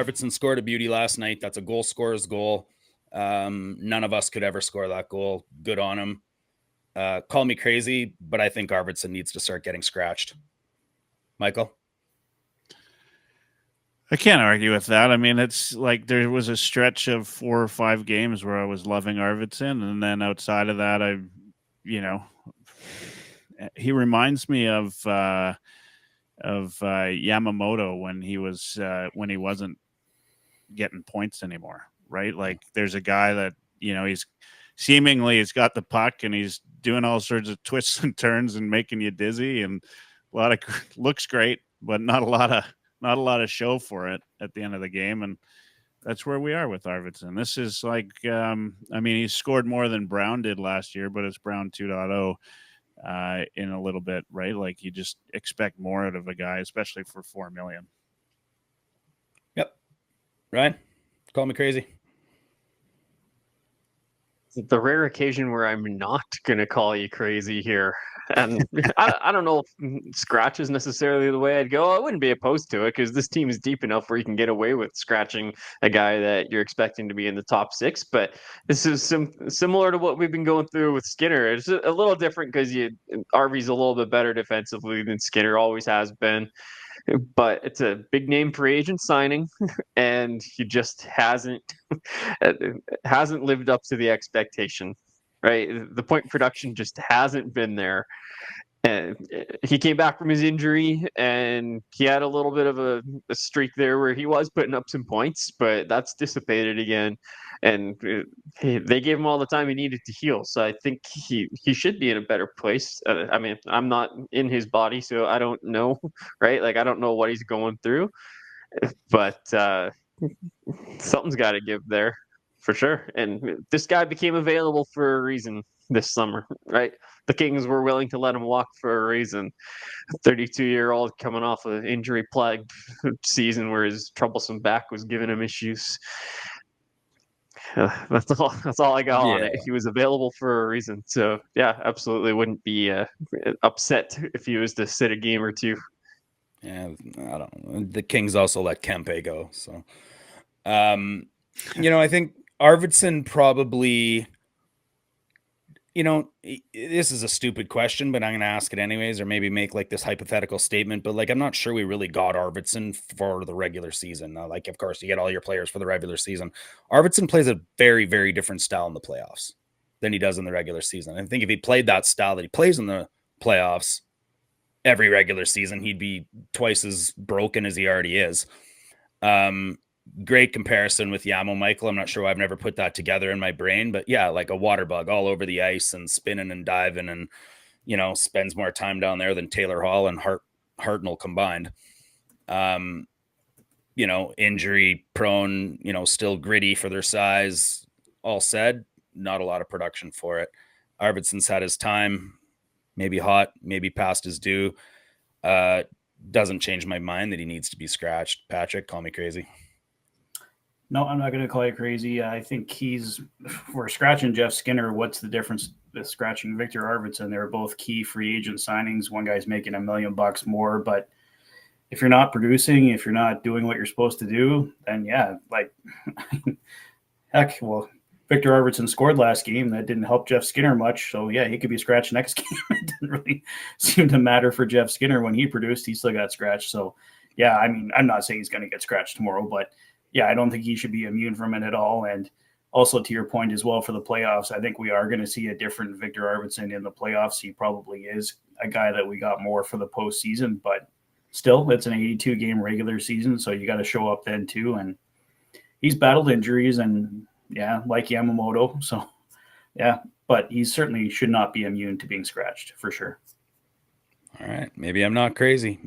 Arvidsson scored a beauty last night. That's a goal scorer's goal. None of us could ever score that goal. Good on him. Call me crazy, but I think Arvidsson needs to start getting scratched. Michael? I can't argue with that. I mean, it's like there was a stretch of 4 or 5 games where I was loving Arvidsson, and then outside of that, he reminds me of Yamamoto when he wasn't getting points anymore, right? Like there's a guy that he's got the puck and he's doing all sorts of twists and turns and making you dizzy, and looks great, but not a lot of show for it at the end of the game. And that's where we are with Arvidsson. This is like, he scored more than Brown did last year, but it's Brown 2.0 in a little bit, right? Like you just expect more out of a guy, especially for $4 million. Yep. Ryan, call me crazy. The rare occasion where I'm not going to call you crazy here. And I don't know if scratch is necessarily the way I'd go. I wouldn't be opposed to it because this team is deep enough where you can get away with scratching a guy that you're expecting to be in the top 6. But this is similar to what we've been going through with Skinner. It's a little different because Arvy's a little bit better defensively than Skinner always has been. But it's a big name free agent signing, and he just hasn't lived up to the expectation, right? The point production just hasn't been there. And he came back from his injury, and he had a little bit of a streak there where he was putting up some points, but that's dissipated again. And they gave him all the time he needed to heal. So I think he should be in a better place. I'm not in his body, so I don't know, right? Like, I don't know what he's going through, but something's got to give there for sure. And this guy became available for a reason this summer, right? The Kings were willing to let him walk for a reason. 32-year-old coming off an injury-plagued season where his troublesome back was giving him issues. That's all I got on it. He was available for a reason. So, yeah, absolutely wouldn't be upset if he was to sit a game or two. Yeah, I don't know. The Kings also let Kempe go. So, I think Arvidsson probably, this is a stupid question, but I'm going to ask it anyways, or maybe make like this hypothetical statement. But like, I'm not sure we really got Arvidsson for the regular season. Like, of course, you get all your players for the regular season. Arvidsson plays a very, very different style in the playoffs than he does in the regular season. I think if he played that style that he plays in the playoffs every regular season, he'd be twice as broken as he already is. Great comparison with Yamo, Michael. I'm not sure why I've never put that together in my brain, but yeah, like a water bug all over the ice and spinning and diving and, spends more time down there than Taylor Hall and Hartnell combined. Injury prone, still gritty for their size. All said, not a lot of production for it. Arvidsson's had his time, maybe hot, maybe past his due. Doesn't change my mind that he needs to be scratched. Patrick, call me crazy. No, I'm not going to call you crazy. I think we're scratching Jeff Skinner. What's the difference with scratching Viktor Arvidsson? They're both key free agent signings. One guy's making $1 million more, but if you're not producing, if you're not doing what you're supposed to do, then yeah, like heck, well, Viktor Arvidsson scored last game. That didn't help Jeff Skinner much. So yeah, he could be scratched next game. It didn't really seem to matter for Jeff Skinner when he produced. He still got scratched. So yeah, I'm not saying he's going to get scratched tomorrow, but yeah, I don't think he should be immune from it at all. And also to your point as well for the playoffs, I think we are going to see a different Viktor Arvidsson in the playoffs. He probably is a guy that we got more for the postseason, but still, it's an 82-game regular season, so you got to show up then too. And he's battled injuries and, yeah, like Yamamoto. So, yeah, but he certainly should not be immune to being scratched for sure. All right. Maybe I'm not crazy.